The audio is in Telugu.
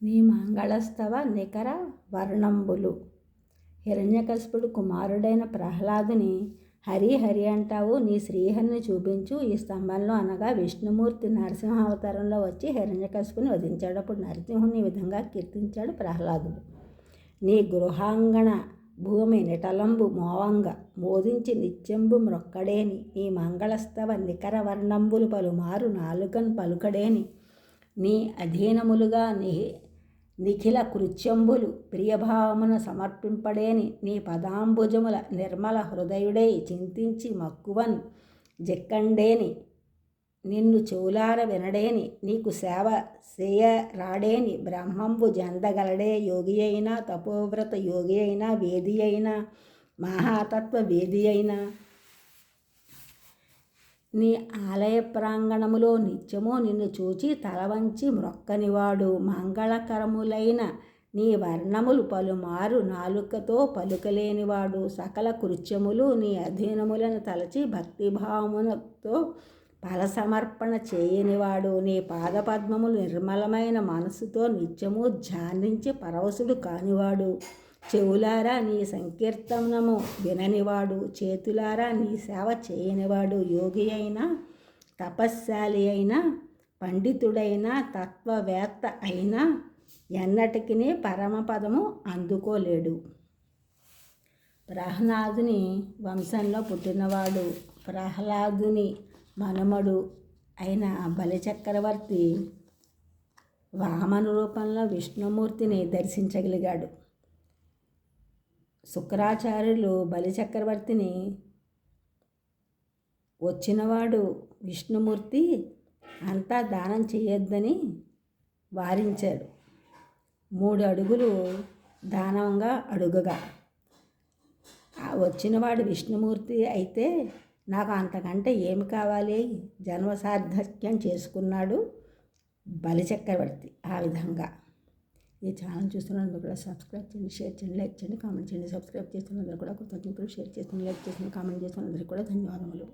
నీ మంగళస్తవ నికర వర్ణంబులు. హిరణ్యకశిపుడు కుమారుడైన ప్రహ్లాదుని హరి హరి అంటావు, నీ శ్రీహరిని చూపించు ఈ స్తంభంలో అనగా విష్ణుమూర్తి నరసింహావతారంలో వచ్చి హిరణ్యకశిపుని వధించాడు. అప్పుడు నరసింహుని ఈ విధంగా కీర్తించాడు ప్రహ్లాదుడు. నీ గృహాంగణ భూమి నిటలంబు మోవంగ మోదించి నిత్యంబు మ్రొక్కడేని, నీ మంగళస్తవ నికర వర్ణంబులు పలుమారు నాలుకన్ పలుకడేని, నీ అధీనములుగా నిఖిల కృత్యంబులు ప్రియభావమున సమర్పింపడేని, నీ పదాంబుజముల నిర్మల హృదయుడై చింతించి మక్కువన్ జెక్కండేని, నిన్ను చెవులార వినడేని, నీకు సేవ చేయరాడేని, బ్రహ్మంబు జందగలడే యోగి అయినా తపోవ్రత యోగి అయినా వేది అయినా మహాతత్వ వేది అయినా, నీ ఆలయ ప్రాంగణములో నిత్యము నిన్ను చూచి తలవంచి మ్రొక్కనివాడు, మంగళకరములైన నీ వర్ణములు పలుమారు నాలుకతో పలుకలేనివాడు, సకల కృత్యములు నీ అధీనములను తలచి భక్తిభావమునతో ఫలసమర్పణ చేయనివాడు, నీ పాదపద్మములు నిర్మలమైన మనసుతో నిత్యము ధ్యానించి పరవశుడు కానివాడు, చెవులారా నీ సంకీర్తనము విననివాడు, చేతులారా నీ సేవ చేయనివాడు, యోగి అయినా తపశ్శాలి అయినా పండితుడైనా తత్వవేత్త అయినా ఎన్నటికీ పరమపదము అందుకోలేడు. ప్రహ్లాదుని వంశంలో పుట్టినవాడు. ప్రహ్లాదుని మనుమడు అయిన బలిచక్రవర్తి వామన రూపంలో విష్ణుమూర్తిని దర్శించగలిగాడు. శుక్రాచార్యులు బలిచక్రవర్తిని వచ్చినవాడు విష్ణుమూర్తి అంతా దానం చేయొద్దని వారించాడు. 3 అడుగులు దానంగా అడుగగా వచ్చినవాడు విష్ణుమూర్తి అయితే నాకు అంతకంటే ఏమి కావాలి, జన్మసార్థక్యం చేసుకున్నాడు బలిచక్రవర్తి. ఆ విధంగా ఈ ఛానల్ చూస్తున్నందుకు కూడా సబ్స్క్రైబ్ చేయండి, షేర్ చేయండి, లైక్ చేయండి, కామెంట్ చేయండి. సబ్స్క్రైబ్ చేస్తున్నందుకు కూడా కృతజ్ఞతలు, షేర్ చేస్తున్న లైక్ చేస్తున్న కామెంట్ చేస్తున్నందుకు కూడా ధన్యవాదములు.